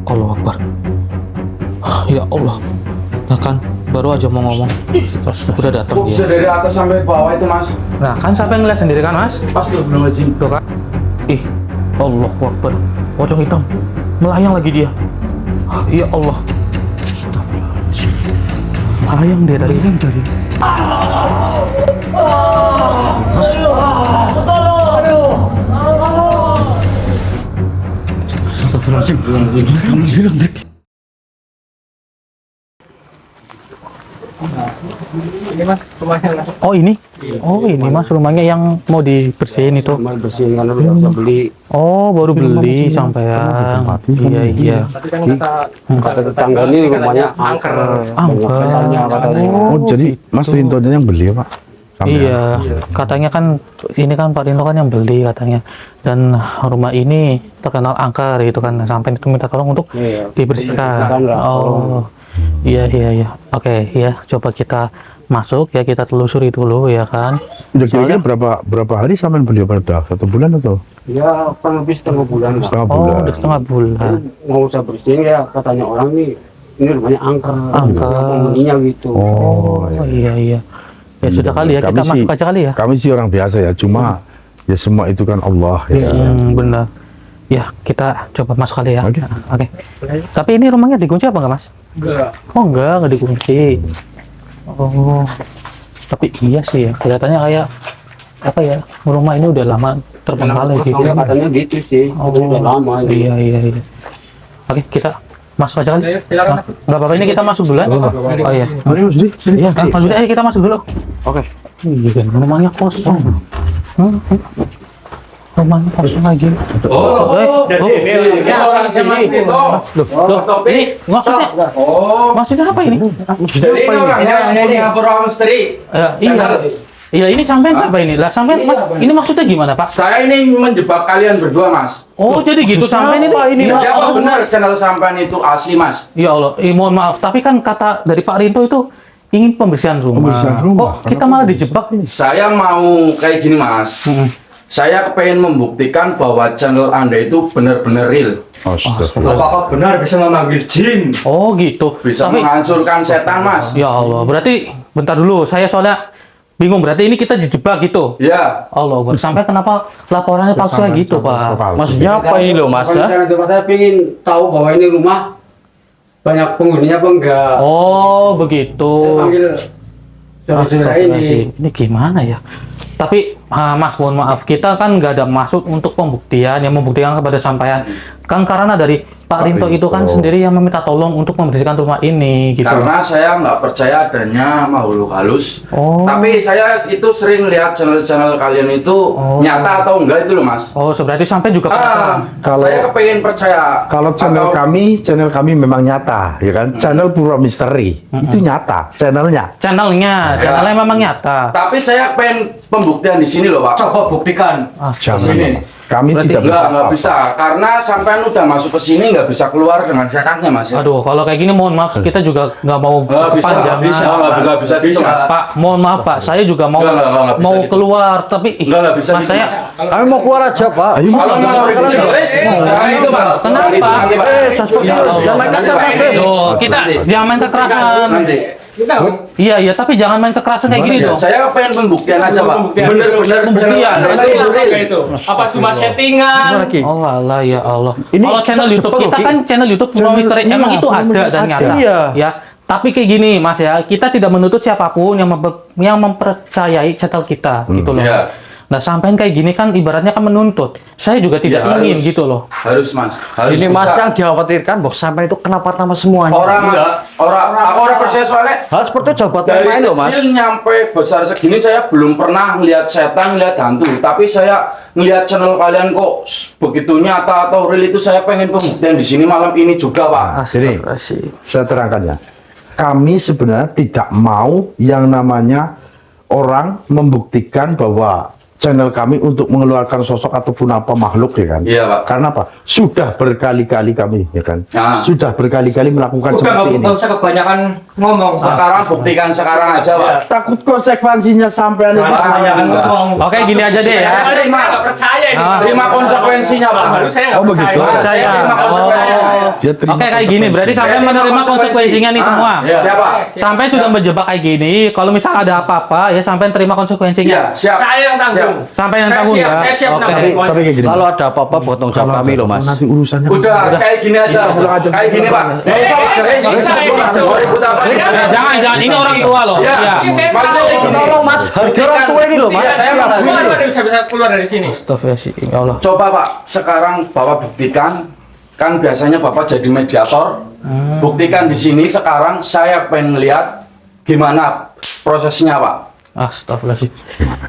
Allah Akbar. Ya Allah. Nah kan baru aja mau ngomong. Udah datang Kok bisa dia. dari atas sampai bawah itu, Mas? Nah kan sampai ngeliat sendiri kan Mas? Astagfirullahaladzim. Tuh kan. Ih, Allah Akbar. Pocong hitam. Melayang lagi dia. Ya Allah. Melayang dia dari ini tadi. Ini mas, rumahnya mas. Oh ini? Oh ini Mas rumahnya yang mau dibersihin itu. Cuma bersihin karena udah beli. Oh baru beli sampean. Iya iya. Tadi kan Kata tetangga ini rumahnya angker. Angker. Katanya. Oh, jadi Mas Rinto yang beli ya, Pak? Sampai Iya, katanya kan ini kan Pak Rinto kan yang beli katanya. Dan rumah ini terkenal angker gitu kan. Sampai itu minta tolong untuk Iya. dibersihkan. Dibersihkan lah, Oh. Iya iya iya. Oke, ya coba kita masuk ya, kita telusuri dulu ya kan. Udah kira-kira berapa hari sampai beli pada 1 bulan atau Ya, kurang lebih setengah bulan lah. setengah Oh, bulan? udah setengah bulan. Nggak usah bersihin ya, katanya orang nih, ini rumahnya angker. Angker. Penghuninya gitu. Oh, Oh iya iya. Ya sudah kali ya, kita masuk aja kali ya. Kami sih orang biasa ya, cuma ya semua itu kan Allah ya. Benar. Ya, kita coba masuk kali ya. Oke. Oke. Tapi ini rumahnya dikunci apa enggak, Mas? enggak. Oh, enggak dikunci. Oh. Tapi iya sih ya, kelihatannya kayak apa ya? Rumah ini udah lama terbengkalai gitu. Ya, katanya gitu sih. Oh, Katanya udah lama. ini. Iya, iya, iya. Oke, kita masuk aja kali. Ayo, silakan, Mas. Enggak apa-apa, ini kita masuk dulu ya. Oh iya. Mari Mas, sini. Iya, Mas Budi, ayo kita masuk dulu. Oke. Iya kan, rumahnya kosong. Rumahnya kosong lagi. Ini orangnya Mas Rinto. Loh, Topi. maksudnya, Oh, maksudnya apa ini? Jadi ini orangnya ini Purwa Misteri. Iya. Iya, ini sampean siapa ini? Lah sampean Mas, ini maksudnya gimana, Pak? saya ini menjebak kalian berdua, Mas. Oh, jadi gitu sampean ini. Ya Ya, Allah. benar channel sampean itu asli, Mas. Ya Allah, mohon maaf, tapi kan kata dari Pak Rinto itu ingin pembersihan rumah. Pembersihan rumah. Kok kita malah dijebak nih? Saya mau kayak gini, Mas. Saya pengen membuktikan bahwa channel Anda itu benar-benar real. Astagfirullah. Apakah benar bisa memanggil jin? Oh, gitu. Bisa Tapi menghancurkan setan, Mas. ya Allah, berarti bentar dulu, saya soalnya bingung, berarti ini kita dijebak gitu. Ya. Allah, sampai kenapa laporannya palsu kayak gitu, Pak? Maksudnya Apa ini loh mas? Kalau channel tempat saya pengen tahu bahwa ini rumah banyak penghuninya apa enggak. Oh, begitu. Panggil saudara ini. Astagfirullahaladzim. Ini gimana ya? Tapi Mas, mohon maaf, kita kan nggak ada maksud untuk pembuktian yang membuktikan kepada sampaian. Kan karena dari Pak Rinto itu kan sendiri yang meminta tolong untuk membersihkan rumah ini, gitu. Karena saya nggak percaya adanya makhluk halus. Oh. Tapi saya itu sering lihat channel-channel kalian itu nyata atau enggak itu loh, Mas. Oh, berarti sampai juga percaya. Saya kepengen percaya. Kalau channel kami memang nyata, ya kan? Channel Purwa Misteri itu nyata, channelnya. Channelnya memang nyata. Tapi saya pengen pembuktian di sini loh, Pak. Coba buktikan. Jangan. Kami Berarti tidak Enggak apa-apa. bisa. Karena sampean udah masuk ke sini nggak bisa keluar dengan setannya, Mas. Ya? Aduh, kalau kayak gini mohon maaf, kita juga nggak mau Nggak bisa, kepanjangan. nggak bisa gitu, Mas. Pak, mohon maaf Pak, saya juga mau Nggak bisa mau gitu. keluar, tapi Nggak bisa Mas gitu, saya Mas. Kami mau keluar aja pak. Ayo, Mas. Kalau mau jangan itu, Pak. Kenapa? Nanti, Pak. Ya Allah. Jangan main kasar-kasar. Loh, kita jangan main kekerasan. Nanti. Iya, iya, tapi jangan main kekerasan kayak gini dong. Saya pengen pembuktian aja, Pak. Pembuktian. Bener-bener Pembuktian. channel Itu Anda itu. itu. Apa cuma settingan? Lagi. Oh alah ya Allah. Ini Kalau channel kita YouTube cepet kita loh, Ki. kan channel YouTube Purwa Misteri emang itu ada dan nyata. Iya. Ya. Tapi kayak gini Mas ya, kita tidak menuntut siapapun yang mempercayai channel kita gitu loh. Iya. Nah, sampean kayak gini kan ibaratnya kan menuntut. Saya juga tidak Ya, ingin harus. gitu loh. Harus, Mas. Harus Ini mas bisa. yang dikhawatirkan bahwa sampai itu kenapa nama semuanya. Orang, Mas. Aku orang percaya soalnya. Hal seperti itu jabatan Dari main loh mas. kecil nyampe besar segini saya belum pernah ngelihat setan, ngelihat hantu. Tapi saya ngelihat channel kalian kok begitu nyata atau real itu, saya pengen pembuktian di sini malam ini juga, Pak. Jadi, Astagfirullahaladzim. saya terangkan ya. Kami sebenarnya tidak mau yang namanya orang membuktikan bahwa channel kami untuk mengeluarkan sosok ataupun apa makhluk ya kan. Iya, Pak. Karena apa? Sudah berkali-kali kami ya kan. Ah. Sudah berkali-kali melakukan Udah seperti ini. nggak usah kebanyakan ngomong. Sekarang buktikan sekarang aja, Pak. Takut konsekuensinya sampai Jangan kebanyakan ngomong. Oke, gini aja deh ya. Saya nggak percaya ini. Ah. Terima konsekuensinya, Pak. Lalu saya nggak Oh, begitu. percaya. Saya terima konsekuensinya. Dia terima Oke, kayak gini berarti sampai Saya terima menerima konsekuensinya nih Ah, semua. iya. Siapa? Sampai sudah menjebak kayak gini, kalau misal ada apa-apa ya sampai terima konsekuensinya. Iya, siap. Saya yang tanggung. Siap. Sampai yang Saya tanggung siap, ya. saya siap Oke. nanggung. Tapi kayak gini. Kalau ada apa-apa buat tanggung jawab kami loh mas. Nanti urusannya. Udah, kayak gini aja. Pulang aja. Kayak gini, Pak. Nggak usah pakai Saya mau ribut apa? Jangan, ini orang tua loh. Iya. Iya. Tolong mas, harga orang tua ini loh mas. Iya, saya Keluar, menghargai. bisa keluar dari sini. Astagfirullahaladzim, ya Allah. Coba, Pak, sekarang Bapak buktikan. Kan biasanya Bapak jadi mediator. Buktikan di sini sekarang saya pengen ngeliat gimana prosesnya, Pak. Astagfirullahaladzim.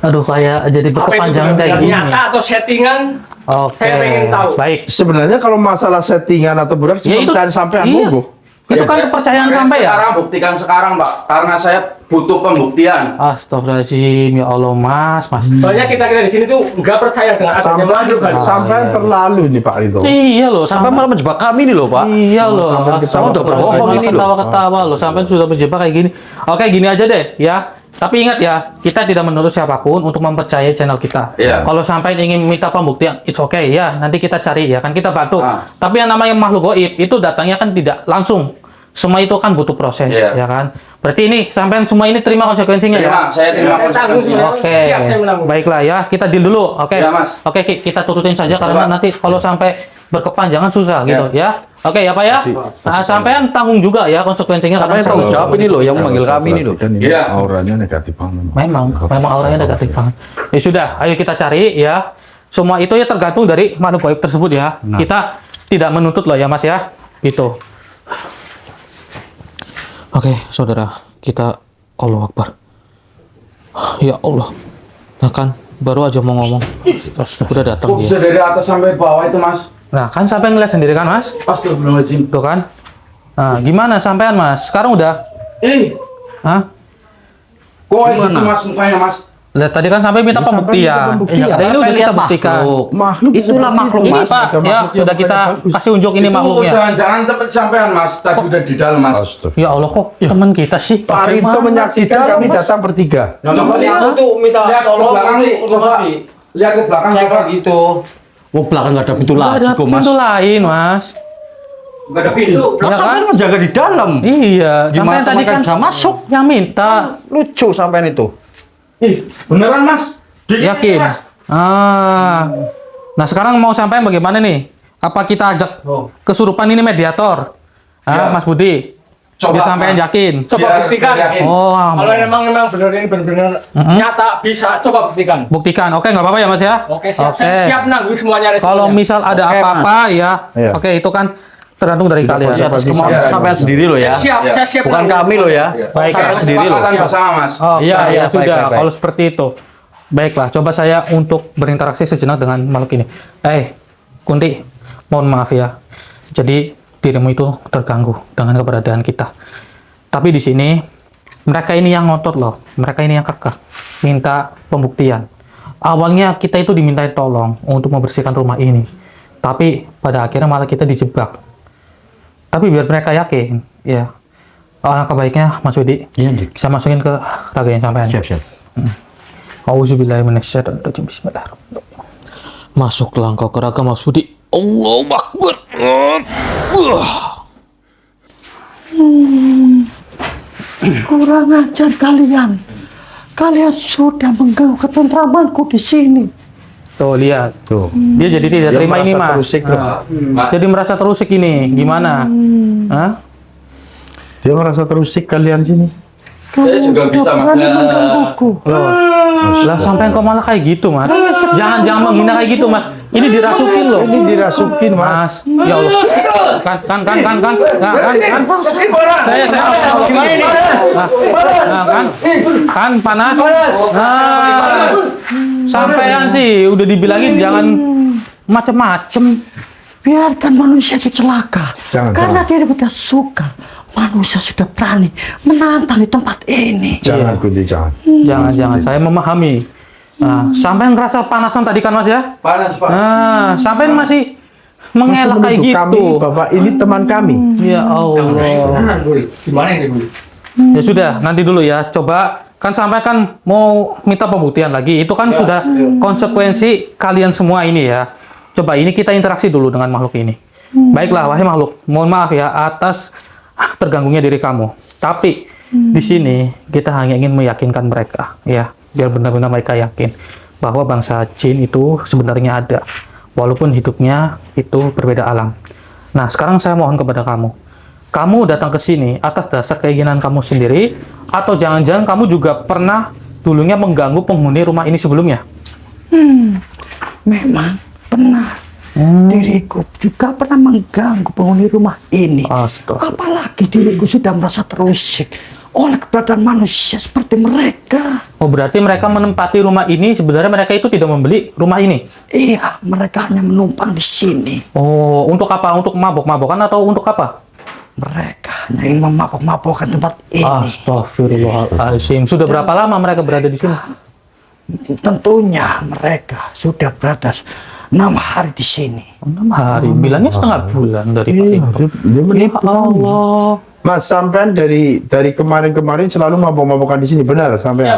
Aduh, kayak jadi Apa itu berkepanjangan kayak benar gini. nyata atau settingan? Oke. Saya pengen tahu. Baik. Sebenarnya kalau masalah settingan atau benar Ya itu kepercayaan sampai iya. monggo. Itu kan kepercayaan sampai ya. Sekarang buktikan sekarang, Pak. Karena saya butuh pembuktian. Astagfirullahaladzim, ya Allah mas. Soalnya kita di sini tuh nggak percaya dengan adanya makhluk kan. Sampai iya. terlalu nih Pak Ridho. Iya loh, Sampai malah menjebak kami nih loh pak. Iya loh, Kamu udah berbohong ini loh. ketawa-ketawa loh, sampai sudah berjebak kayak gini. Oke, gini aja deh ya. Tapi ingat ya, kita tidak menuntut siapapun untuk mempercayai channel kita. Iya. Kalau sampai ingin minta pembuktian, it's okay ya. Nanti kita cari ya, kan kita bantu. Ah. Tapi yang namanya makhluk gaib itu datangnya kan tidak langsung. Semua itu kan butuh proses, Iya. ya kan. Berarti ini sampai semua ini terima konsekuensinya ya. Saya terima Saya tanggung konsekuensinya. semua. Oke, Siap, saya menanggung. baiklah ya. Kita deal dulu, oke? Ya, Mas. Oke, kita tututin saja karena Pak. nanti kalau sampai berkepanjangan susah gitu ya. Oke ya Pak ya. Nah, sampean tanggung juga ya konsekuensinya. Sampai yang karena tanggung jawab ini loh yang memanggil kami ini loh. Dan ini Iya. auranya negatif banget. memang auranya negatif banget. Ya sudah, ayo kita cari ya. Semua itu ya tergantung dari makhluk gaib tersebut ya. Kita tidak menuntut loh ya Mas ya. Gitu. Oke, saudara, kita Allahu Akbar. Ya Allah. Nah kan baru aja mau ngomong. Udah datang Kok dia. bisa dari atas sampai bawah itu, Mas? Nah, kan sampai ngeliat sendiri kan, Mas? Astagfirullahaladzim. Tuh kan? Nah, gimana sampean, Mas? Sekarang udah? Ih, Hah? kok gitu, Mas, mukanya, Mas? Lihat tadi kan sampai minta pembuktian. pembuktian. Ini udah kita lihat buktikan. Makhluk Itulah makhluk Ini mas. Pak, ya sudah kita kasih unjuk ini Itu makhluknya. jangan-jangan teman sampean, Mas. Tadi udah di dalam, Mas. Astaga. Ya Allah kok teman kita sih. Pak Rinto menyaksikan kami datang bertiga. Coba lihat tuh minta Lihat ke tolong belakang nih, coba. Lihat ke belakang, Saya coba. gitu. Mau belakang nggak ada pintu Nggak ada lagi kok mas. pintu lain, Mas. Nggak ada pintu. Lah Ya sampai kan? menjaga di dalam. Iya, Gimana sampean tadi kan bisa masuk? yang minta. Lucu sampean itu. Ih, beneran, Mas. Yakin? Mas. Ah. Nah, sekarang mau sampean bagaimana nih? Apa kita ajak kesurupan ini mediator? Ah, Ya. Mas Budi. Coba, Biar sampean Mas. yakin. Coba Biar buktikan. yakin. Oh, Kalau memang benar ini benar-benar nyata bisa coba buktikan. buktikan. Oke, nggak apa-apa ya, Mas ya? Oke, siap. Saya siap nanggung semuanya resikonya. Kalau misal ada Oke, apa-apa ya, Iya. oke itu kan tergantung dari kalian. Di atas kemauan Iya. sampean sendiri loh ya. siap, Ya. saya siap. Bukan nanggung. kami loh ya. Baik, Sampean sendiri loh. Kesepakatan bersama, Mas. Oke, Iya, iya, ya sudah. baik, baik, baik. Kalau seperti itu, baiklah. Coba saya untuk berinteraksi sejenak dengan makhluk ini. Kunti, mohon maaf ya. Jadi dirimu itu terganggu dengan keberadaan kita. Tapi di sini mereka ini yang ngotot loh. Mereka ini yang kekeh minta pembuktian. Awalnya kita itu dimintai tolong untuk membersihkan rumah ini. Tapi pada akhirnya malah kita dijebak. Tapi biar mereka yakin, ya. Alangkah baiknya Mas Widi, Iya, Dik. saya masukin ke raga yang sampean. Siap, siap. Auzubillahi minasyaitonirrajim. Bismillahirrahmanirrahim. Masuklah engkau ke raga Mas Budi. Allahu Akbar. Kurang ajar kalian. Kalian sudah mengganggu ketentramanku di sini. Tuh lihat. Tuh. Dia jadi tidak Dia terima ini merasa Mas. terusik, loh. Jadi merasa terusik ini. Gimana? Hah? Dia merasa terusik kalian sini. Saya juga sudah bisa, Mas. berani menggangguku. Lah sampai kok malah kayak gitu Mas. Jangan menghina kayak gitu Mas. Ini dirasukin loh. Ini dirasukin, Mas. Mas. Ya Allah. Kan. Saya gimana ini? Kan panas. Nah, sampean sih udah dibilangin jangan macem-macem. Biarkan manusia itu celaka. Jangan, Karena dia tidak suka. Manusia sudah berani menantang di tempat ini. Jangan, Kunti, jangan. Jangan. Saya memahami. Nah, sampai ngerasa panasan tadi kan Mas ya? Panas, Pak. Nah, sampai masih mengelak kayak Menuduh gitu. kami bahwa ini teman kami. Ya Allah. Gimana ini, Bu? Ya sudah, nanti dulu ya. Coba kan sampai kan mau minta pembuktian lagi. Itu kan sudah konsekuensi kalian semua ini ya. Coba ini kita interaksi dulu dengan makhluk ini. Baiklah, wahai makhluk. Mohon maaf ya atas terganggunya diri kamu. Tapi di sini kita hanya ingin meyakinkan mereka ya, biar benar-benar mereka yakin bahwa bangsa jin itu sebenarnya ada. Walaupun hidupnya itu berbeda alam. Nah, sekarang saya mohon kepada kamu. Kamu datang ke sini atas dasar keinginan kamu sendiri, atau jangan-jangan kamu juga pernah dulunya mengganggu penghuni rumah ini sebelumnya? Memang benar. Diriku juga pernah mengganggu penghuni rumah ini. Astaga. Apalagi diriku sudah merasa terusik oleh keberadaan manusia seperti mereka. Oh, berarti mereka menempati rumah ini, sebenarnya mereka itu tidak membeli rumah ini? Iya, mereka hanya menumpang di sini. Oh, untuk apa? Untuk mabok-mabokan atau untuk apa? Mereka hanya ingin memabok-mabokkan tempat ini. Astagfirullahaladzim. Sudah berapa lama mereka berada di sini? Tentunya mereka sudah berada 6 hari di sini. 6 hari. Bilangnya setengah bulan dari Pak Iya, Rinto. dia Ya menipu kami. Allah. Mas, sampean dari kemarin-kemarin selalu mabok-mabokan di sini, benar sampean?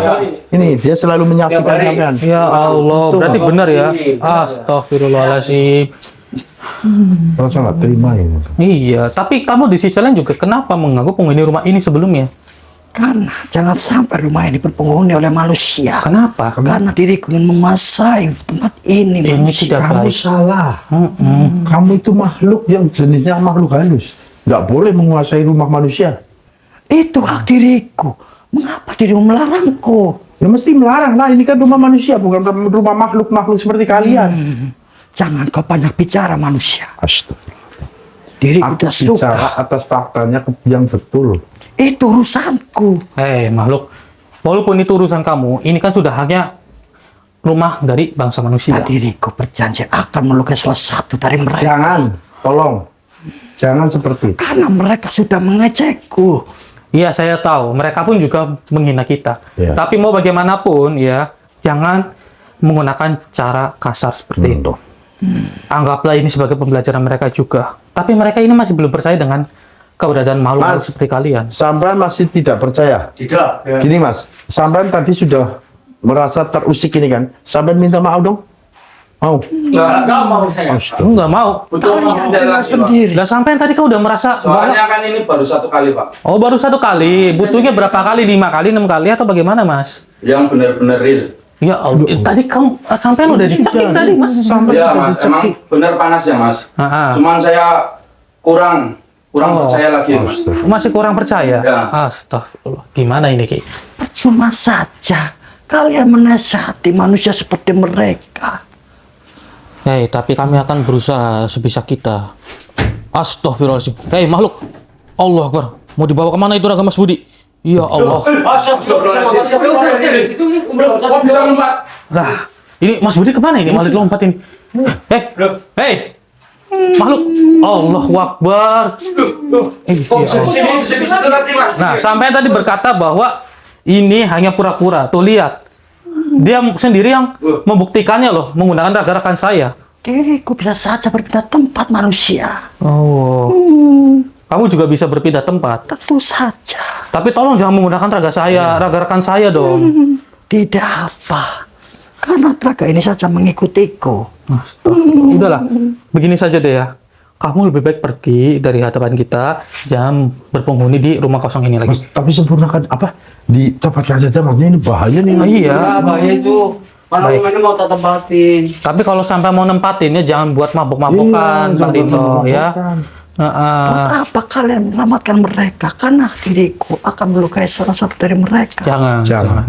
Ini dia selalu menyaksikan sampean. Ya Allah, berarti benar ya. Astagfirullahaladzim. Saya nggak terima ini. Iya, tapi kamu di sisi lain juga kenapa mengganggu penghuni rumah ini sebelumnya? Karena jangan sampai rumah ini berpenghuni oleh manusia. Kenapa? Karena diriku ingin menguasai tempat ini. Ini manusia. tidak Kamu baik. salah. Mm-mm. Kamu itu makhluk yang jenisnya makhluk halus. Nggak boleh menguasai rumah manusia. Itu hak diriku. Mengapa dirimu melarangku? Ya mesti melarang lah. Ini kan rumah manusia, bukan rumah makhluk-makhluk seperti kalian. Jangan kau banyak bicara manusia. Astagfirullah. Diriku Aku tidak suka. bicara atas faktanya yang betul. Itu urusanku. Makhluk. Walaupun itu urusan kamu, ini kan sudah haknya rumah dari bangsa manusia. Dan diriku berjanji akan melukai salah satu dari mereka. Jangan, tolong. Jangan seperti itu. Karena mereka sudah mengejekku. Iya, saya tahu. Mereka pun juga menghina kita. Iya. Tapi mau bagaimanapun ya, jangan menggunakan cara kasar seperti itu. Anggaplah ini sebagai pembelajaran mereka juga. Tapi mereka ini masih belum percaya dengan keberadaan makhluk Mas. seperti kalian. Sampean masih tidak percaya. Tidak. Ya. Gini Mas, sampean tadi sudah merasa terusik ini kan. Sampean minta maaf dong. Mau? Nggak mau saya. Enggak mau. Betul, Kalian Pak. bela sendiri. Lah sampai tadi kau udah merasa Soalnya kan ini baru 1 kali, Pak. oh baru 1 kali. Butuhnya berapa kali? 5 kali, 6 kali atau bagaimana, Mas? Yang benar-benar real. Ya Allah, tadi kamu sampai udah dicekik tadi, Mas. Iya, Mas. Emang benar panas ya, Mas. Ah, ah. Cuman saya kurang Oh. percaya lagi, Mas. Masih kurang percaya? Ya. Astagfirullah. Gimana ini, Ki? Percuma saja. Kalian menasihati manusia seperti mereka. Hei, tapi kami akan berusaha sebisa kita. Astagfirullahaladzim. Hei, makhluk. Allah Akbar. Mau dibawa kemana itu Raga Mas Budi? Ya Allah. Kok bisa lompat? Nah, ini Mas Budi kemana ini? Malah lompat ini. Hei. Makhluk. Allahu Akbar. Ya Allah. Bisa nanti, Mas. Nah, sampai tadi berkata bahwa ini hanya pura-pura. Tuh lihat. Dia sendiri yang membuktikannya loh, menggunakan raga-ragan saya. Diriku bisa saja berpindah tempat manusia. Oh. Kamu juga bisa berpindah tempat. Tentu saja. Tapi tolong jangan menggunakan raga saya, raga-ragan saya dong. Tidak apa. Karena raga ini saja mengikutiku. Astagfirullah. Udahlah, begini saja deh ya. Kamu lebih baik pergi dari hadapan kita, jangan berpenghuni di rumah kosong ini lagi. Mas, tapi sempurnakan apa? Ditempatkan saja, maksudnya ini bahaya nih. Oh, iya. Bahaya itu. Malam Baik. ini mau tak tempatin. Tapi kalau sampai mau nempatin ya jangan buat mabok-mabokan, Pak Dito ya. Buat apa kalian menyelamatkan mereka? Karena diriku akan melukai salah satu dari mereka. Jangan. Jangan.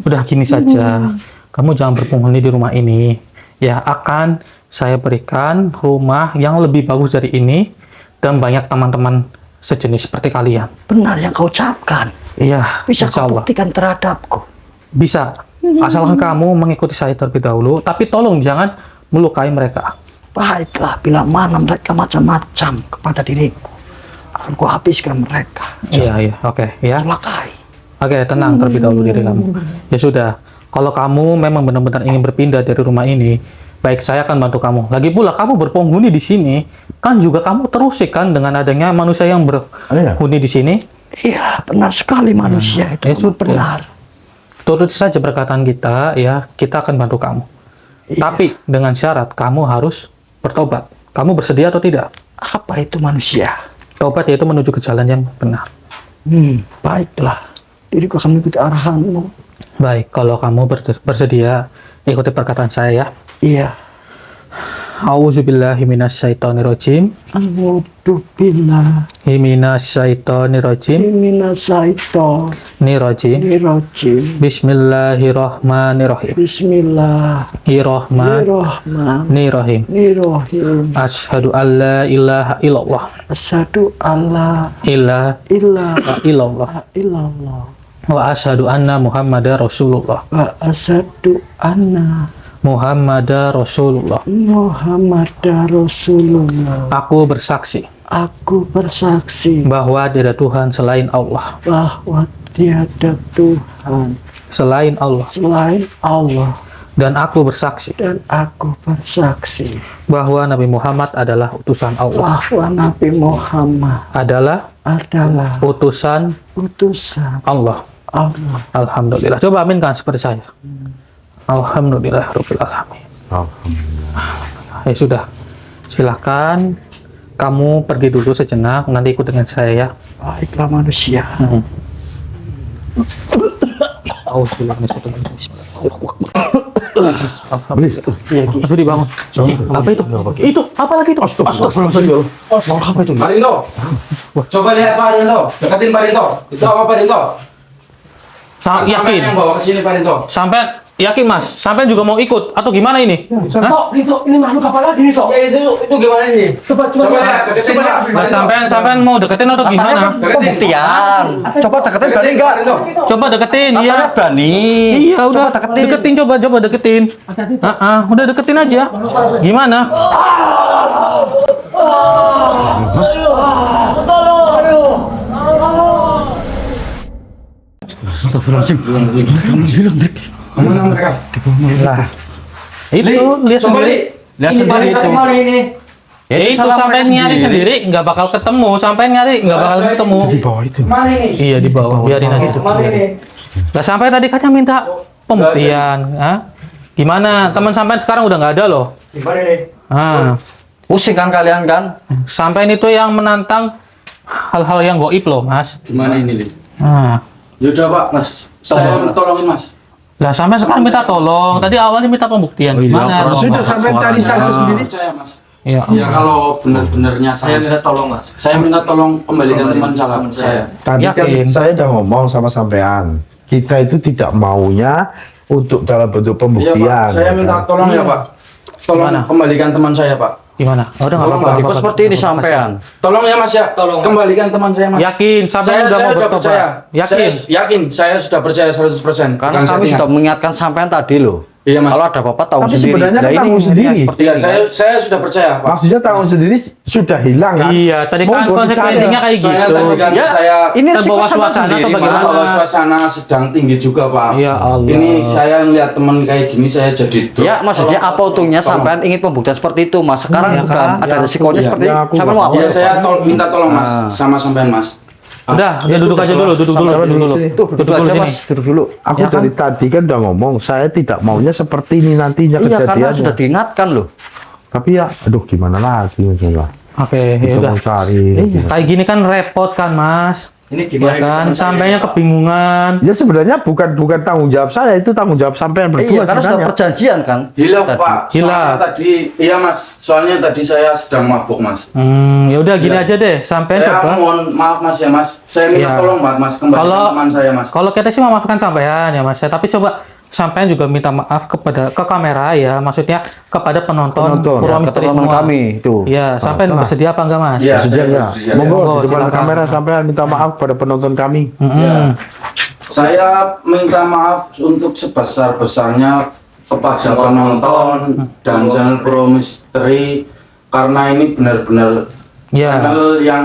Udah gini saja. Kamu jangan berpenghuni di rumah ini. Ya, akan saya berikan rumah yang lebih bagus dari ini dan banyak teman-teman sejenis seperti kalian. Benar yang kau ucapkan. Iya, Bisa insya kau Allah. buktikan terhadapku. Bisa. Asalkan kamu mengikuti saya terlebih dahulu, tapi tolong jangan melukai mereka. Baiklah, bila mana mereka macam-macam kepada diriku, akan ku habiskan mereka. Iya, oke, ya. Celakai. Oke, tenang terlebih dahulu diri kamu. Ya sudah, Kalau kamu memang benar-benar ingin berpindah dari rumah ini, baik saya akan bantu kamu. Lagi pula kamu berpenghuni di sini, kan juga kamu terusik kan dengan adanya manusia yang berhuni di sini. Iya, benar sekali manusia itu. Ya sudah. Benar. Turuti saja perkataan kita, ya kita akan bantu kamu. Iya. Tapi dengan syarat kamu harus bertobat. Kamu bersedia atau tidak? Apa itu manusia? Tobat yaitu menuju ke jalan yang benar. Baiklah. Diriku akan mengikuti arahanmu. Baik, kalau kamu bersedia, ikuti perkataan saya ya. Iya. A'udzubillahi minasyaitonirrajim. Alhamdulillah. Minasyaitonirrajim. Minasyaiton. Nirajim. Nirojim. Bismillahirrahmanirrahim. Bismillah. Irrahmanirrahim. Nirohim. Asyhadu an la ilaha illallah. Asyhadu alla Ilaha ilaha illallah. illallah. Wa asyhadu anna Muhammadar Rasulullah. Wa asyhadu anna Muhammadar Rasulullah. Muhammad Rasulullah. Aku bersaksi Aku bersaksi bahwa tidak ada Tuhan selain Allah. bahwa tiada Tuhan Selain Allah. selain Allah. Dan aku bersaksi Dan aku bersaksi bahwa Nabi Muhammad adalah utusan Allah. bahwa Nabi Muhammad Adalah adalah utusan utusan Allah. Allah. Alhamdulillah. Coba aminkan seperti saya. Alhamdulillah rabbil alamin. Ya sudah. Silakan kamu pergi dulu sejenak, nanti ikut dengan saya ya. Baiklah manusia. Mas Budi bangun. Apa itu? Itu apa lagi itu? Apa itu? Pak Rinto. Coba lihat Pak Rinto. Deketin Pak Rinto. Itu apa Pak Rinto? Sangat Sampai yakin. yang bawa ke sini Pak Rinto. Sampai yakin Mas. Sampai juga mau ikut atau gimana ini? Hah? Rinto, ini makhluk apa lagi nih, Tok? Ya itu gimana ini? Coba Coba lihat, deketin Pak. Nah, sampai mau deketin atau gimana? Pembuktian. Coba deketin berani enggak? Coba deketin ya. Katanya berani. Iya udah Coba deketin. deketin coba deketin. Udah deketin aja. Gimana? Kemana mereka? Itu lihat sendiri. Lihat sendiri itu. Ya itu salah sampai mereka nyari sendiri nggak bakal ketemu. Sampai nyari nggak bakal ketemu. Di bawah itu. Mana ini? Iya di bawah. Biarin aja. Lah sampai tadi katanya minta pembuktian. Gimana? Teman sampai sekarang udah nggak ada loh. Pusing kan kalian kan? Sampai itu yang menantang hal-hal yang goib loh, Mas. Gimana ini, Li? Nah. Yaudah Pak, Mas. Saya tolongin Mas. Lah sampai sekarang minta tolong. Tadi awalnya minta pembuktian. Gimana? Sudah sampai cari saja sendiri. Percaya Mas. Ya. Ya kalau benar-benarnya saya minta tolong Mas. Saya minta tolong kembalikan teman saya. Tadi kan Yakin. saya udah ngomong sama sampean. Kita itu tidak maunya untuk dalam bentuk Iya pembuktian. Pak, saya minta tolong ya Pak. Tolong Gimana? kembalikan teman saya Pak. Gimana? Udah nggak Tolong, apa-apa. Pak. Kok seperti ini sampean? Tolong ya Mas ya. Kembalikan teman saya Mas. Yakin, sampai udah mau bertobat. percaya. Yakin. Yakin, saya sudah percaya 100%. Karena Bukan kami settingan. sudah mengingatkan sampean tadi loh. Iya Mas. Kalau ada apa-apa tahu Tapi sendiri. sebenarnya Lah kan tahu sendiri. seperti Iya, ini. saya sudah percaya Pak. Maksudnya tahun sendiri sudah hilang kan? Iya, tadi kan Monggo konsekuensinya kayak Soalnya gitu. tadi kan Ya, saya ini terbawa resiko sampean suasana atau sendiri, bagaimana? Mas. kalau suasana sedang tinggi juga Pak. Ya Allah. Ini saya ngeliat teman kayak gini saya jadi drop. Ya, maksudnya apa untungnya sampean ingin pembuktian seperti itu, Mas? Sekarang Iya udah kan? ada Ya, resikonya aku- seperti ya, itu. aku Sampean nggak mau apa? Iya, saya minta tolong Mas Ah. sama sampean Mas. Udah duduk aja dulu, duduk dulu, Sama-sama duduk dulu. sini. Tuh, duduk aja, sini. Mas. Duduk dulu. Aku Ya kan? dari tadi kan udah ngomong, saya tidak maunya seperti ini nantinya Iya, karena kejadiannya. sudah diingatkan loh. Tapi ya, aduh gimana lagi misalnya. Oke, ya Kita udah. mau cari. Kayak gini kan repot kan, Mas. Ini Ya kan, sampainya kebingungan. Ya sebenarnya bukan tanggung jawab saya, itu tanggung jawab sampean berdua Iya, karena sudah sebenarnya. perjanjian kan. Hilaf Tadi. Pak. Hilaf. Soalnya tadi, iya Mas. Soalnya tadi saya sedang mabuk Mas. Ya udah gini Iya. aja deh, sampai Saya coba. mohon maaf Mas ya Mas. Saya minta Iya. tolong banget Mas kembali Kalau- teman saya Mas. Kalau kita sih memaafkan sampean ya, Mas ya, tapi coba sampean juga minta maaf ke kamera ya, maksudnya kepada penonton Penonton, Purwa Ya, Misteri keterangan semua. kami itu. Iya, sampean bersedia apa enggak, Mas? Iya. Sudah ya. Iya, Monggo monggo, di depan silakan. kamera sampean minta maaf pada penonton kami. Mm-mm. Saya minta maaf untuk sebesar-besarnya kepada penonton dan channel Pro Misteri karena ini benar-benar Ya, channel yang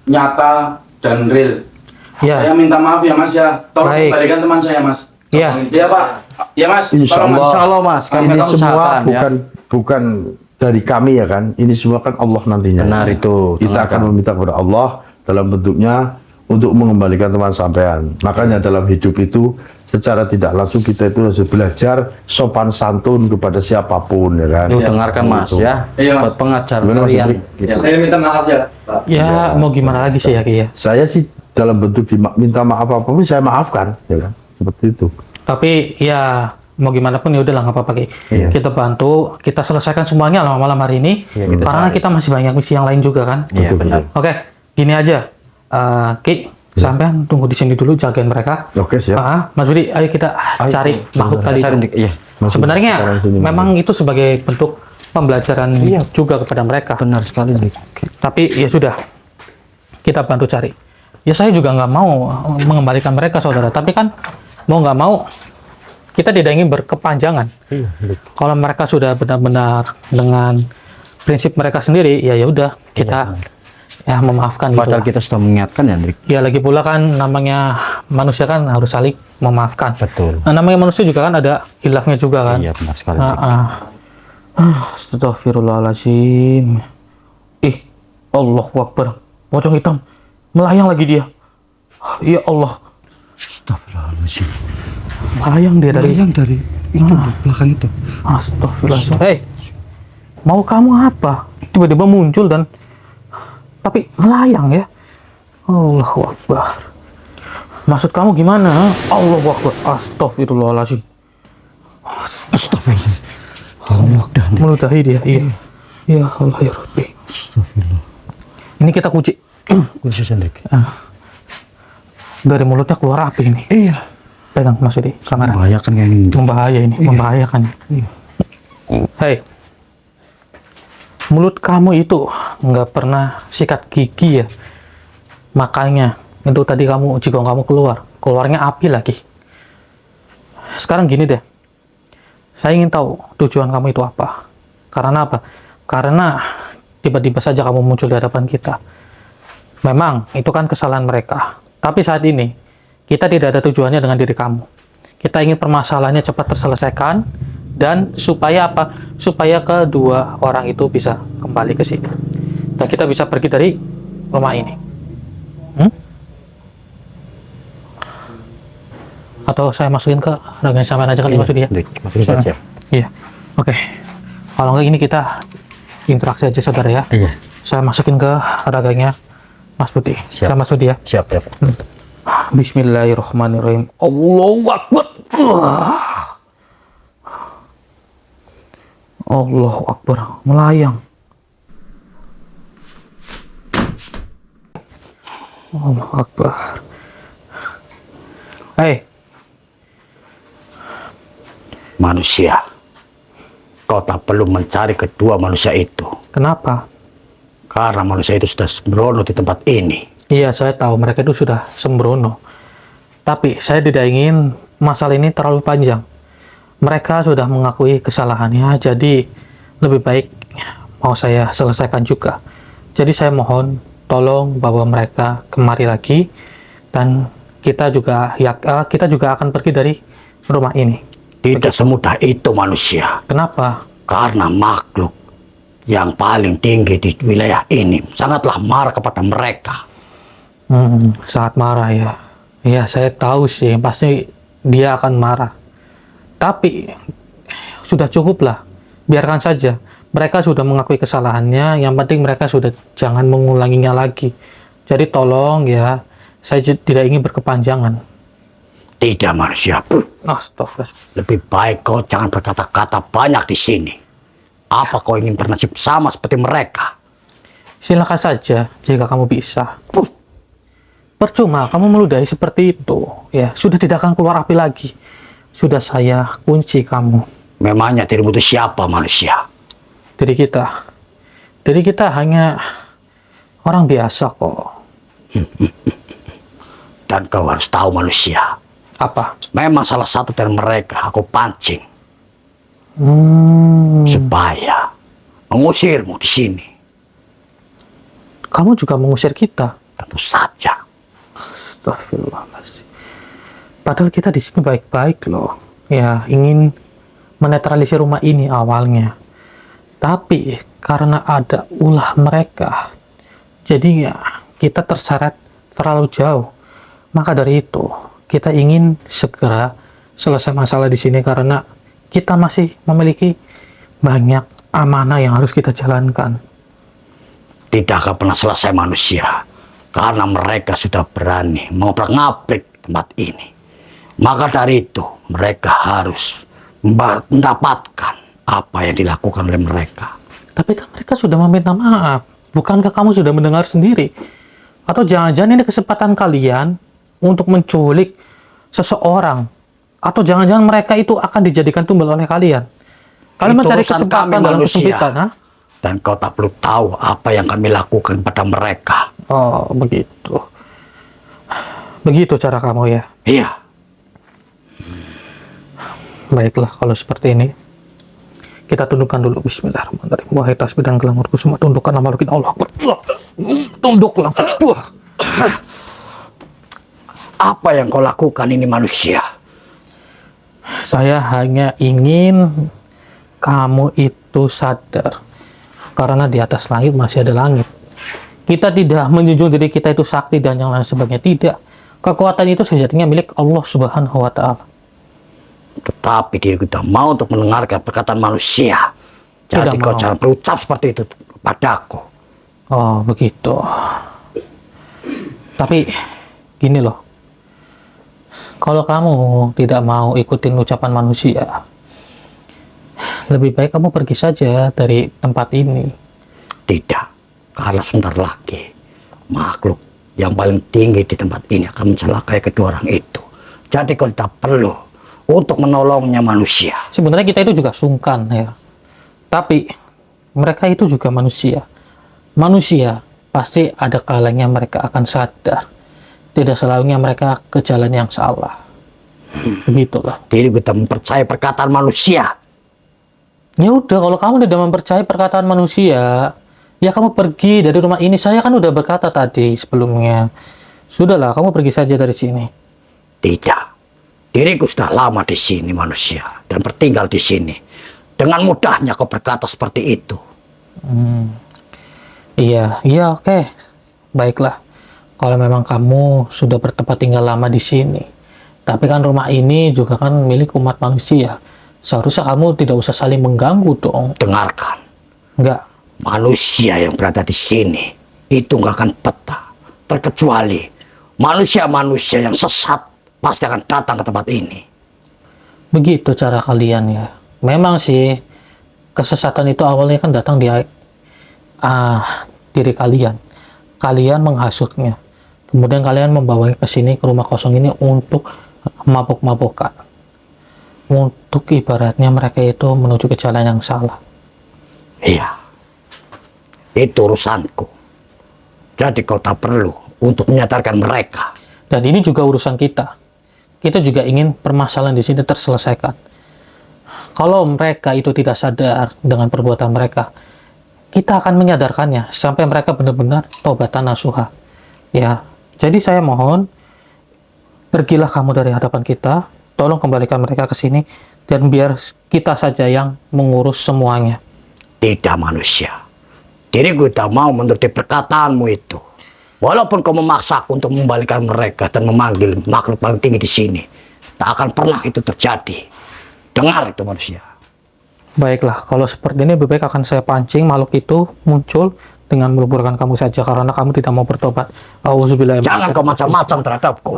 nyata dan real. ya. Saya minta maaf ya Mas ya. Tolong Baik. kembalikan teman saya Mas. Iya. Iya Pak. Ya Mas, Insya tolong, Mas. Allah. Insya Allah Mas, kami Ini akan semua usahakan ya. bukan dari kami ya kan. Ini semua kan Allah nantinya. Benar itu, Kita tenang, akan Kak. meminta kepada Allah dalam bentuknya untuk mengembalikan teman sampean. Makanya dalam hidup itu secara tidak langsung kita itu harus belajar sopan santun kepada siapapun ya kan. Tuh, dengarkan Mas Gitu. ya. Iya, Mas. Buat pengajar Gimana, Mas kalian. Hendrik? Gitu. Saya minta maaf ya, Pak. Ya, mau gimana lagi sih ya Ki ya. Saya sih dalam bentuk minta maaf apapun saya maafkan ya kan. Seperti itu. Tapi ya mau gimana pun ya udahlah nggak apa-apa Ki. Iya. Kita bantu, kita selesaikan semuanya malam hari ini. Iya, kita Karena cari. kita masih banyak misi yang lain juga kan. Iya Betul, benar. Oke, gini aja. Ki, sampean tunggu di sini dulu jagain mereka. Oke, siap. Mas Budi, ayo kita cari makhluk tadi. Cari, iya. Sebenarnya Sekarang sini, memang itu sebagai bentuk pembelajaran juga kepada mereka. Benar sekali Dik. Tapi ya sudah, kita bantu cari. Ya saya juga nggak mau mengembalikan mereka saudara. Tapi kan mau nggak mau kita tidak ingin berkepanjangan. Kalau mereka sudah benar-benar dengan prinsip mereka sendiri, ya udah kita ya memaafkan gitu. Padahal lah. kita sudah mengingatkan ya Dik. Ya lagi pula kan namanya manusia kan harus saling memaafkan. Betul. Nah, namanya manusia juga kan ada hilafnya juga kan. Iya benar sekali. Ah, Dik. Astagfirullahaladzim. Allahu Akbar. Pocong hitam. Melayang lagi dia. Ya Allah. Astagfirullahaladzim. Melayang dia dari mana? Belakang itu. Astagfirullahaladzim. Hei. Mau kamu apa? Tiba-tiba muncul dan tapi melayang ya. Allahu Akbar. Maksud kamu gimana? Allahu Akbar. Astagfirullahaladzim. Astagfirullah. Allah dan Meludahi dia. Iya. Ya Allah ya Rabbi. Ini kita kunci. khusus Dik. Dari mulutnya keluar api ini. Iya. Pegang Mas Udi, kamera. Membahayakan kayak gini. Membahaya ini, membahayakan. Hei, mulut kamu itu nggak pernah sikat gigi ya. Makanya itu tadi kamu jigong kamu keluarnya api lagi. Sekarang gini deh, saya ingin tahu tujuan kamu itu apa. Karena apa? Karena tiba-tiba saja kamu muncul di hadapan kita. Memang itu kan kesalahan mereka. Tapi saat ini kita tidak ada tujuannya dengan diri kamu. Kita ingin permasalahannya cepat terselesaikan dan supaya apa? Supaya kedua orang itu bisa kembali ke sini. Dan kita bisa pergi dari rumah ini. Atau saya masukin ke raganya sampean aja kali Mas Budi ya? Dik, masukin saja. Iya. Oke. Kalau nggak ini kita interaksi aja saudara ya. Iya. Saya masukin ke raganya Mas Budi. Siap. Saya Mas Budi ya. Siap ya. Bismillahirrahmanirrahim. Allahu Akbar. Allahu Akbar. Melayang. Allahu Akbar. Hei, Manusia, kau tak perlu mencari kedua manusia itu. kenapa? Karena manusia itu sudah sembrono di tempat ini. Iya, saya tahu mereka itu sudah sembrono. Tapi saya tidak ingin masalah ini terlalu panjang. Mereka sudah mengakui kesalahannya, jadi lebih baik mau saya selesaikan juga. Jadi saya mohon tolong bawa mereka kemari lagi dan kita juga akan pergi dari rumah ini. Tidak semudah itu manusia. Kenapa? Karena makhluk yang paling tinggi di wilayah ini sangatlah marah kepada mereka. Sangat marah ya. Ya, saya tahu sih, pasti dia akan marah. Tapi sudah cukup lah, biarkan saja. Mereka sudah mengakui kesalahannya, yang penting mereka sudah jangan mengulanginya lagi. Jadi tolong ya, saya tidak ingin berkepanjangan. Tidak manusia. Astagfirullah. Lebih baik kau jangan berkata-kata banyak di sini. Apa kau ingin bernasib sama seperti mereka? Silakan saja jika kamu bisa. Percuma kamu meludahi seperti itu. Ya, sudah tidak akan keluar api lagi. Sudah saya kunci kamu. Memangnya dirimu itu siapa manusia? Diri kita. Diri kita hanya orang biasa kok. Dan kau harus tahu manusia. Apa? Memang salah satu dari mereka aku pancing supaya mengusirmu di sini. Kamu juga mengusir kita. Tentu saja. Astagfirullahaladzim. Padahal kita di sini baik-baik loh. ya ingin menetralisir rumah ini awalnya. Tapi karena ada ulah mereka, jadinya kita terseret terlalu jauh. Maka dari itu, kita ingin segera selesai masalah di sini karena kita masih memiliki banyak amanah yang harus kita jalankan. Tidak akan pernah selesai manusia karena mereka sudah berani mengobrak-ngabrik tempat ini. Maka dari itu mereka harus mendapatkan apa yang dilakukan oleh mereka. Tapi kan mereka sudah meminta maaf. Bukankah kamu sudah mendengar sendiri? Atau jangan-jangan ini kesempatan kalian untuk menculik seseorang? Atau jangan-jangan mereka itu akan dijadikan tumbal oleh kalian? Kalian Itu mencari urusan kesempatan kami dalam manusia. kesempitan, ha? Dan kau tak perlu tahu apa yang kami lakukan pada mereka. Oh, begitu. Begitu cara kamu ya? Iya. Baiklah, kalau seperti ini, kita tundukkan dulu. Bismillahirrahmanirrahim. Wahai tasbih dan gelang semua, tundukkan nama Allah Akbar. Tunduklah. Apa yang kau lakukan ini manusia? Saya hanya ingin kamu itu sadar. Karena di atas langit masih ada langit. Kita tidak menjunjung diri kita itu sakti dan yang lain sebagainya. Tidak. Kekuatan itu sejatinya milik Allah Subhanahu wa Ta'ala. Tetapi diriku tidak mau untuk mendengarkan perkataan manusia. Jadi Tidak kau mau. jangan berucap seperti itu padaku. Oh, begitu. Tapi gini loh. Kalau kamu tidak mau ikutin ucapan manusia, lebih baik kamu pergi saja dari tempat ini. Tidak. Karena sebentar lagi makhluk yang paling tinggi di tempat ini akan mencelakai kedua orang itu. Jadi kau tidak perlu untuk menolongnya manusia. Sebenarnya kita itu juga sungkan ya. Tapi mereka itu juga manusia. Manusia pasti ada kalanya mereka akan sadar. Tidak selalunya mereka ke jalan yang salah. Begitulah. Jadi kita mempercayai perkataan manusia. Ya udah, kalau kamu tidak mempercayai perkataan manusia, ya kamu pergi dari rumah ini. Saya kan udah berkata tadi sebelumnya. Sudahlah, kamu pergi saja dari sini. Tidak. Diriku sudah lama di sini manusia dan bertinggal di sini. Dengan mudahnya kau berkata seperti itu. Iya, oke. Baiklah. Kalau memang kamu sudah bertempat tinggal lama di sini. Tapi kan rumah ini juga kan milik umat manusia. Seharusnya kamu tidak usah saling mengganggu dong. Dengarkan. Enggak. Manusia yang berada di sini itu nggak akan betah. Terkecuali manusia-manusia yang sesat pasti akan datang ke tempat ini. Begitu cara kalian ya. Memang sih kesesatan itu awalnya kan datang di diri kalian. Kalian menghasutnya. Kemudian kalian membawanya ke sini, ke rumah kosong ini untuk mabuk-mabukan. Untuk ibaratnya mereka itu menuju ke jalan yang salah. Iya. Itu urusanku. Jadi kau tak perlu untuk menyadarkan mereka. Dan ini juga urusan kita. Kita juga ingin permasalahan di sini terselesaikan. Kalau mereka itu tidak sadar dengan perbuatan mereka, kita akan menyadarkannya sampai mereka benar-benar taubatan nasuha. Ya, jadi saya mohon, pergilah kamu dari hadapan kita, tolong kembalikan mereka ke sini, dan biar kita saja yang mengurus semuanya. Tidak manusia. Diriku tak mau menuruti perkataanmu itu. Walaupun kau memaksa aku untuk membalikan mereka dan memanggil makhluk paling tinggi di sini, tak akan pernah itu terjadi. Dengar itu manusia. Baiklah, kalau seperti ini lebih baik akan saya pancing makhluk itu muncul dengan meluburkan kamu saja karena kamu tidak mau bertobat. Auzubillahi Jangan kau macam-macam terhadapku.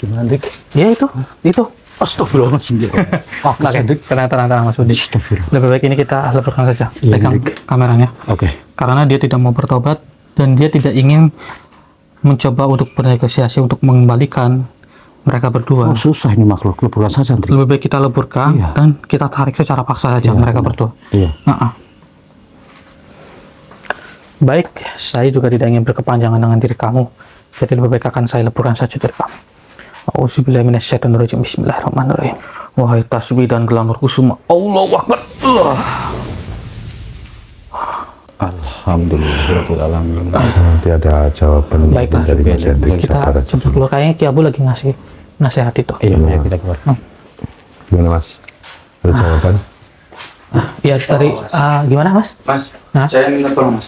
Gimana, Dik? Ya itu. Astagfirullahaladzim. Oke, tenang Mas Budi. Lebih baik ini kita leburkan saja. Iya, Pegang Dik. kameranya. Oke. Karena dia tidak mau bertobat dan dia tidak ingin mencoba untuk bernegosiasi untuk mengembalikan mereka berdua. Oh, susah ini makhluk. Leburkan saja, Dik. Lebih baik kita leburkan Iya. dan kita tarik secara paksa saja mereka berdua. Iya. Baik, saya juga tidak ingin berkepanjangan dengan diri kamu. Jadi lebih baik akan saya leburkan saja dari kamu. Auzubillahi minasyaitonirrajim. Bismillahirrahmanirrahim. Wahai tasbih dan gelang kusuma, Allahu Akbar. Alhamdulillah. Nanti ada jawaban Baiklah. dari Mas Hendrik. Kita Sabar aja. coba keluar, kayaknya Ki Abu lagi ngasih nasihat itu. Iya, ayo kita keluar. Gimana Mas? Ada jawaban? Iya dari gimana Mas? Mas, Hah? saya minta tolong Mas.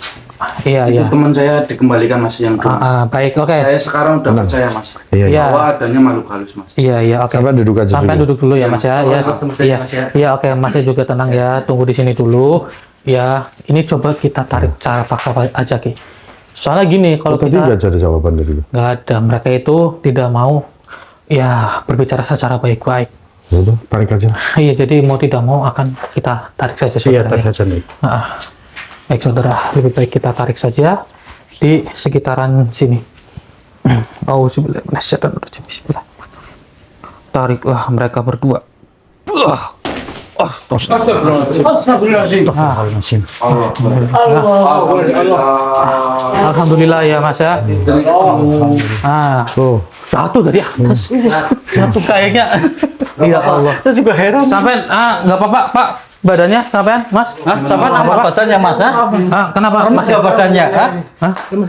Iya Itu iya. teman saya dikembalikan Mas yang dulu. Baik oke. Saya sekarang udah percaya Mas. Iya, Iya. Bahwa adanya makhluk halus Mas. Iya iya oke. Sampai duduk aja Sampai dulu. duduk dulu ya Mas ya. Oh, Ya Mas, tunggu saja, iya Mas, ya. iya oke Masnya juga tenang ya. Tunggu di sini dulu. Ya ini coba kita tarik cara paksa aja Ki. Soalnya gini kalau Tadi kita nggak ada jawaban dari itu. nggak ada, mereka itu tidak mau ya berbicara secara baik-baik. Udah, tarik aja. Iya, jadi mau tidak mau akan kita tarik saja Iya, saudara. saja nih. Baik saudara, lebih baik kita tarik saja di sekitaran sini. Bismillah. Tariklah mereka berdua. Astagfirullahaladzim. Alhamdulillah ya Mas ya. Oh, Jatuh dari atas. Jatuh kayaknya. Ya Allah. Saya juga heran. Sampai nggak apa-apa Pak, badannya sampean Mas? Sama apa badannya, Mas? Kenapa? Mas ya badannya, Hah?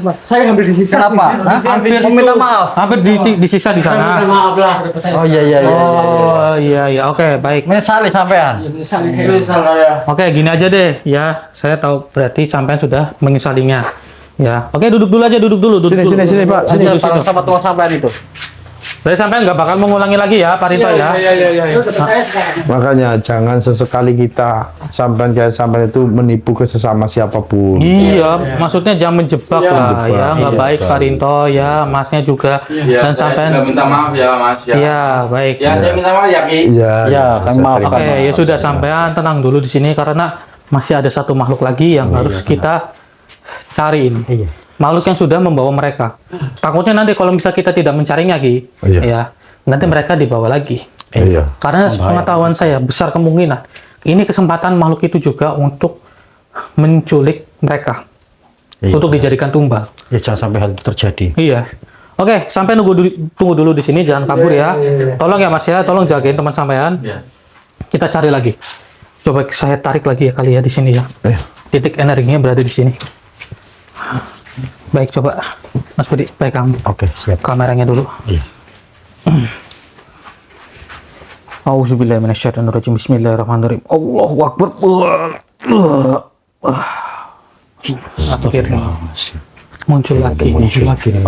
Mas, saya hampir disiksa. Kenapa? Hampir Meminta maaf. hampir disiksa di sana. Minta maaf lah. Oh iya iya iya. Oh iya oke baik. Menyesali sampean. Saya. Oke gini aja deh ya, saya tahu berarti sampean sudah menyesalinya. Ya oke duduk dulu aja, duduk dulu. sini Pak. Sini Sini, sini. sama tuan sampean itu. Berarti sampean nggak bakal mengulangi lagi ya Pak Rinto ya. Makanya jangan sesekali kita sampai itu menipu ke sesama siapapun. Iya, maksudnya jangan menjebak lah ya, nggak Iya, baik betul. Pak Rinto ya, Masnya juga Ya, dan saya sampean. juga minta maaf ya Mas ya. Iya baik. Ya, saya minta maaf ya Ki. Iya, Ya, kami saya maafkan. Oke, terima. ya sudah sampean tenang dulu di sini karena masih ada satu makhluk lagi yang harus kita cariin. Makhluk yang sudah membawa mereka. Takutnya nanti kalau misal kita tidak mencarinya Ki, Iya. ya nanti mereka dibawa lagi. Iya. Karena pengetahuan saya besar kemungkinan ini kesempatan makhluk itu juga untuk menculik mereka untuk dijadikan tumbal. Ya jangan sampai hal itu terjadi. Iya. Oke, sampai tunggu dulu di sini, jangan kabur ya. Tolong ya Mas ya, tolong jagain teman sampean. Iya. Kita cari lagi. Coba saya tarik lagi ya kali ya di sini ya. Iya. Titik energinya berada di sini. Baik, coba Mas Budi, baik kamu. Oke, siap. Kameranya dulu. Iya. Auzubillahiminasyaitonirrajim. Bismillahirrahmanirrahim. Allahu Akbar. Akhirnya muncul lagi.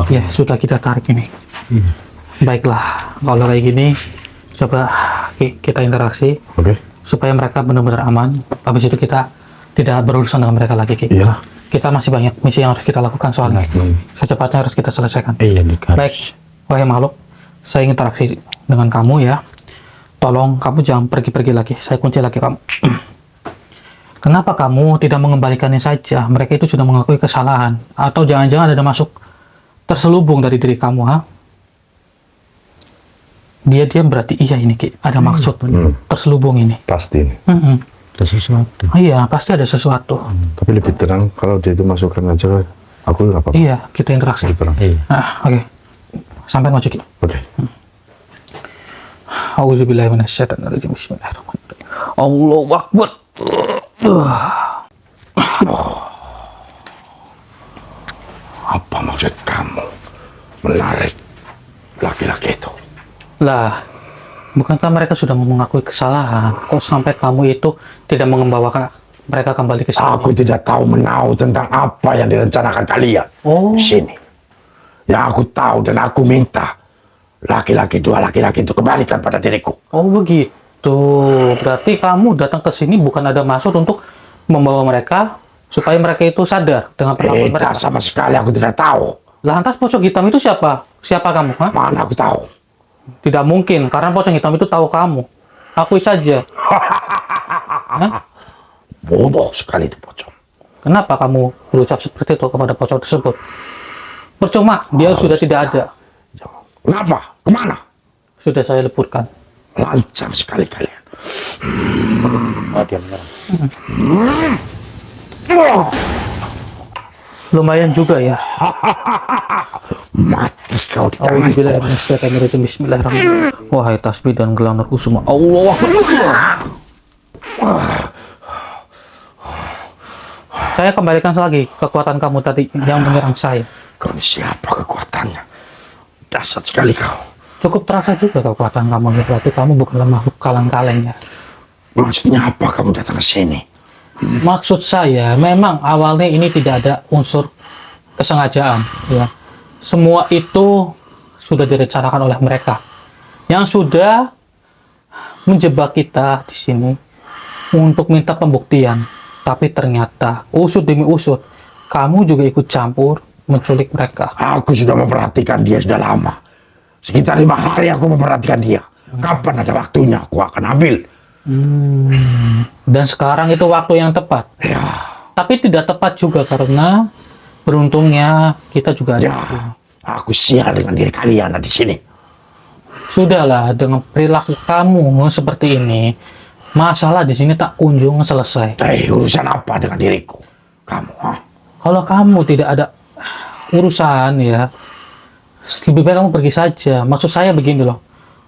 Ya, sudah kita tarik ini. Baiklah, kalau kayak gini coba kita interaksi Oke. supaya mereka benar-benar aman. Habis itu kita tidak berurusan dengan mereka lagi. Ki. Iya. Kita masih banyak misi yang harus kita lakukan soalnya. Secepatnya harus kita selesaikan. Iya, nih. Baik, wahai makhluk, saya ingin interaksi dengan kamu ya. Tolong kamu jangan pergi-pergi lagi. Saya kunci lagi kamu. Kenapa kamu tidak mengembalikannya saja? Mereka itu sudah mengakui kesalahan. Atau jangan-jangan ada masuk terselubung dari diri kamu, ha? Dia berarti iya ini, Ki. Ada maksud terselubung ini. Pasti. Ada sesuatu. Iya, pasti ada sesuatu. Tapi lebih tenang kalau dia itu masukkan aja. Aku nggak apa-apa. Iya, kita interaksi. Lebih tenang. Iya. Oke. Sampai maju, Ki. Oke. Auzubillahiminasyaitonirrajim. Bismillahirrahmanirrahim. Allahu Akbar. Apa maksud kamu menarik laki-laki itu? Lah, bukankah mereka sudah mengakui kesalahan? Kok sampai kamu itu tidak membawa mereka kembali ke sini? Aku tidak tahu menahu tentang apa yang direncanakan kalian Oh, di sini. Yang aku tahu dan aku minta dua laki-laki itu kembalikan pada diriku. oh begitu. Berarti kamu datang ke sini bukan ada maksud untuk membawa mereka supaya mereka itu sadar dengan perlakuan mereka. Tidak sama sekali, aku tidak tahu. Lah, lantas pocong hitam itu siapa? Siapa kamu? Hah? Mana aku tahu? Tidak mungkin, karena pocong hitam itu tahu kamu. Akui saja. Hah? Bodoh sekali itu pocong. Kenapa kamu berucap seperti itu kepada pocong tersebut? Percuma, dia sudah tidak ada. Kenapa? Kemana? Sudah saya leburkan. Lancang sekali kalian. Lumayan juga ya. Mati kau di tangan. Auzubillahiminasyaitonirrajim. Bismillahirrahmanirrahim. Wahai tasbih dan gelang Nur Kusuma. Allah Akbar. Saya kembalikan lagi kekuatan kamu tadi yang menyerang saya. Kau ini siapa kekuatannya? Dasar sekali kau. Cukup terasa juga kekuatan kamu. Berarti kamu bukanlah makhluk kaleng-kaleng ya. Maksudnya apa kamu datang ke sini? Maksud saya, memang awalnya ini tidak ada unsur kesengajaan, ya. Semua itu sudah direncanakan oleh mereka yang sudah menjebak kita di sini untuk minta pembuktian. Tapi ternyata usut demi usut, kamu juga ikut campur menculik mereka. Aku sudah memperhatikan dia sudah lama. Sekitar 5 hari aku memperhatikan dia. Kapan ada waktunya aku akan ambil. Dan sekarang itu waktu yang tepat. Ya, Tapi tidak tepat juga karena beruntungnya kita juga ada. ya. Aku sial dengan diri kalian di sini. Sudahlah, dengan perilaku kamu seperti ini, masalah di sini tak kunjung selesai. Urusan apa dengan diriku? Kamu, ha? Kalau kamu tidak ada urusan ya, lebih baik kamu pergi saja. Maksud saya begini loh,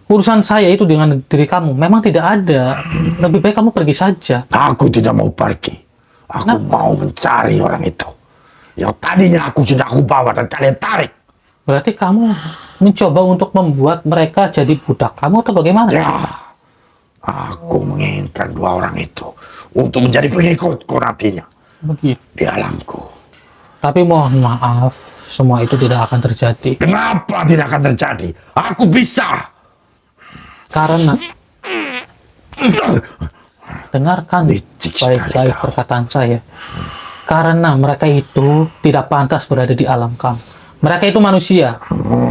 urusan saya itu dengan diri kamu memang tidak ada. Lebih baik kamu pergi saja. Aku tidak mau pergi. Aku mau mencari orang itu. Yang tadinya aku bawa dan kalian tarik. Berarti kamu mencoba untuk membuat mereka jadi budak kamu atau bagaimana? Ya, aku menginginkan 2 orang itu untuk menjadi pengikutku nantinya Begitu. di alamku. Tapi mohon maaf, semua itu tidak akan terjadi. Kenapa tidak akan terjadi? Aku bisa. Karena dengarkan Licik sekali baik-baik kau. perkataan saya. Karena mereka itu tidak pantas berada di alam kamu. Mereka itu manusia,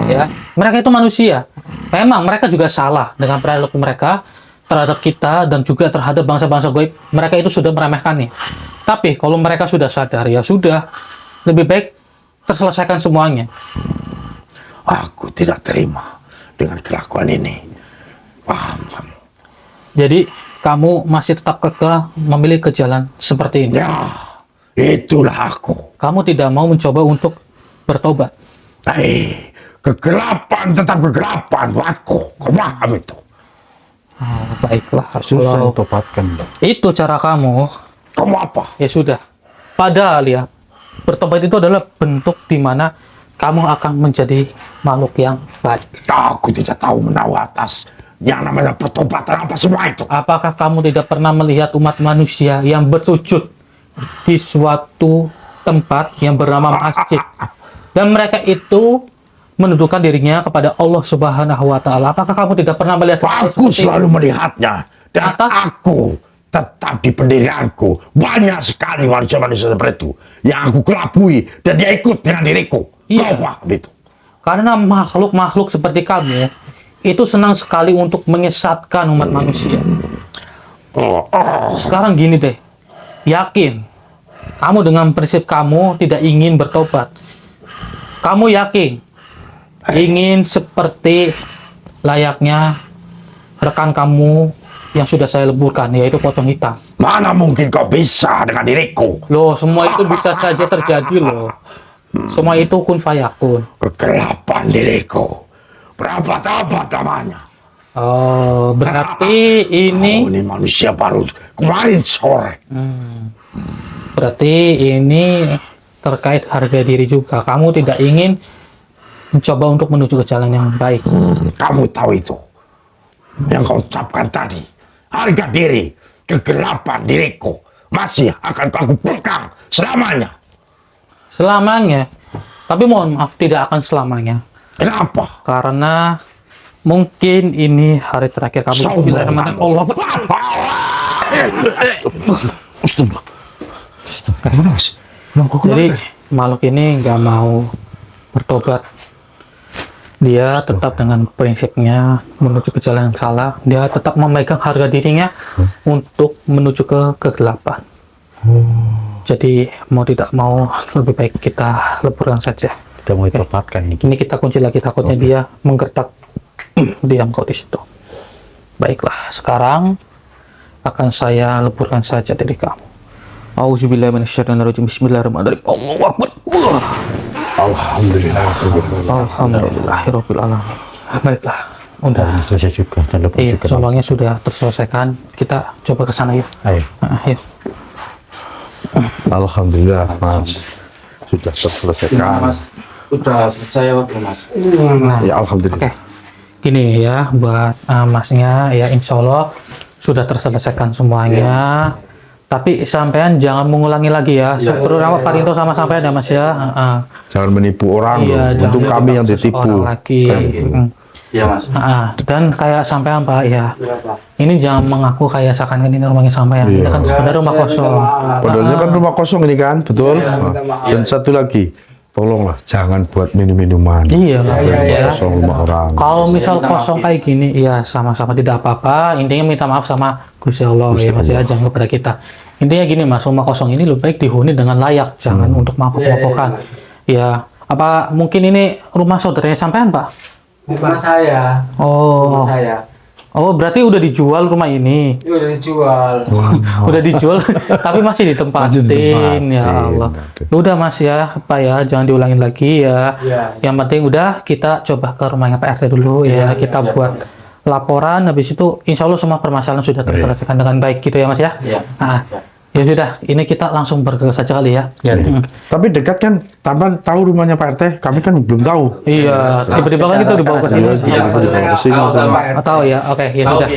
ya. Mereka itu manusia. Memang mereka juga salah dengan perilaku mereka terhadap kita dan juga terhadap bangsa-bangsa gaib. Mereka itu sudah meremehkannya. Tapi kalau mereka sudah sadar, ya sudah. Lebih baik terselesaikan semuanya. Aku tidak terima dengan kelakuan ini. Paham kamu? Jadi kamu masih tetap kekeh memilih ke jalan seperti ini. Ya, itulah aku. Kamu tidak mau mencoba untuk bertobat. Kegelapan tetap kegelapan buatku. Kau paham itu? Baiklah, Susah kalau ditobatkan. itu cara kamu, Kamu apa? ya sudah. Padahal ya, bertobat itu adalah bentuk di mana kamu akan menjadi makhluk yang baik. Aku tidak tahu menahu atas yang namanya pertobatan apa semua itu. Apakah kamu tidak pernah melihat umat manusia yang bersujud di suatu tempat yang bernama masjid? Dan mereka itu menundukkan dirinya kepada Allah Subhanahu wa Ta'ala. Apakah kamu tidak pernah melihat hal Aku seperti selalu melihatnya. Dan Atas? aku tetap di pendirianku. Banyak sekali manusia-manusia seperti itu yang aku kelabui dan dia ikut dengan diriku. Iya. Kau paham itu? Karena makhluk-makhluk seperti kamu itu senang sekali untuk menyesatkan umat manusia. Sekarang gini deh, yakin kamu dengan prinsip kamu tidak ingin bertobat. Kamu yakin ingin seperti layaknya rekan kamu yang sudah saya leburkan, yaitu pocong hitam. Mana mungkin kau bisa dengan diriku? Loh, semua itu bisa saja terjadi loh. Semua itu kun fayakun. Kegelapan diriku. Berapa abad namanya? Oh, berarti Kau ini ini manusia baru kemarin sore. berarti ini terkait harga diri juga. Kamu tidak ingin mencoba untuk menuju ke jalan yang baik. Kamu tahu itu. Yang kau ucapkan tadi. Harga diri, kegelapan diriku masih akan aku pegang selamanya. Selamanya. Tapi mohon maaf, tidak akan selamanya. Kenapa? Karena mungkin ini hari terakhir kamu. Bismillahirrahmanirrahim. Allah. Jadi makhluk ini nggak mau bertobat. Dia tetap dengan prinsipnya menuju ke jalan yang salah. Dia tetap memegang harga dirinya untuk menuju ke kegelapan. Jadi mau tidak mau lebih baik kita leburkan saja. Kita mau ditobatkan ini. Ini kita kunci lagi, takutnya dia menggertak. Diam kau di situ. Baiklah, sekarang akan saya leburkan saja dari kamu. Auzubillahiminasyaitonirrajim. Bismillahirrahmanirrahim. Allahu Akbar. Alhamdulillah. Alhamdulillahirabbil alamin. Baiklah, udah. Selesai juga. Dan lepas Iya, juga. sombongnya sudah terselesaikan. Kita coba ke sana yuk. Ayo. Ayo. Alhamdulillah Mas sudah terselesaikan. Mas, udah selesai ya Pak Mas. Ya alhamdulillah. Oke. Gini ya buat masnya ya, insya Allah sudah terselesaikan semuanya. Tapi sampean jangan mengulangi lagi ya. Terutama Pak Rinto sama sampean ya Mas ya. Jangan menipu orang Iya, loh. Untuk jangan kami yang khusus ditipu. orang lagi. Iya Mas. Dan kayak sampean Pak ya. Ini jangan mengaku kayak seakan ini rumahnya sampean. Ini kan sebenarnya rumah kosong. Padahal ini kan rumah kosong ini kan, betul? Dan satu lagi, tolonglah jangan buat minum-minuman. Iya, ya. Kosong rumah orang. Kalau misal kosong kayak gini, ya sama-sama tidak apa-apa. Intinya minta maaf sama Gusti Allah ya Mas ya, jangan kepada kita. Intinya gini Mas, rumah kosong ini lebih baik dihuni dengan layak, jangan untuk mabuk-mabukan. Ya, apa mungkin ini rumah saudaranya sampean Pak? Bukan saya. Oh, Saya. oh berarti udah dijual rumah ini? Itu udah dijual. Udah dijual, tapi masih ditempatin. Masih ditempatin. Ya Allah. Udah Mas ya, Pak ya, jangan diulangin lagi ya. Iya. Yang penting udah kita coba ke rumahnya Pak RT dulu ya, kita buat laporan, habis itu insya Allah semua permasalahan sudah terselesaikan dengan baik gitu ya Mas ya. Iya. Nah, ya sudah, ini kita langsung bergegas saja kali ya. Tapi dekat kan, Taman tahu rumahnya Pak RT, kami kan belum tahu. Iya, tiba-tiba kan kita dibawa ke sini. Iya. Tahu ya, oke ya sudah.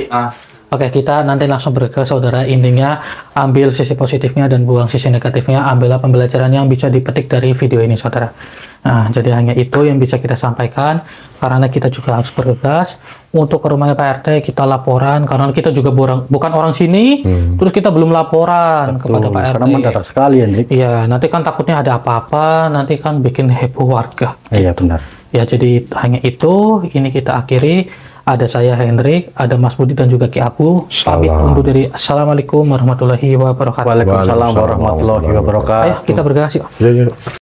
Oke, kita nanti langsung bergegas saudara. Intinya ambil sisi positifnya dan buang sisi negatifnya. Ambillah pembelajaran yang bisa dipetik dari video ini saudara. Nah, jadi hanya itu yang bisa kita sampaikan. Karena kita juga harus bergegas untuk ke rumahnya Pak RT, kita laporan. Karena kita juga bukan orang sini, terus kita belum laporan kepada Pak RT. Karena mendadak sekali Hendrik. Iya, nanti kan takutnya ada apa-apa, nanti kan bikin heboh warga. Iya benar. Ya, jadi hanya itu. Ini kita akhiri. Ada saya Hendrik, ada Mas Budi dan juga Ki Abu. Pamit undur diri. Assalamualaikum warahmatullahi wabarakatuh. Waalaikumsalam warahmatullahi wabarakatuh. Ayo kita bergegas yuk. Ya, ya.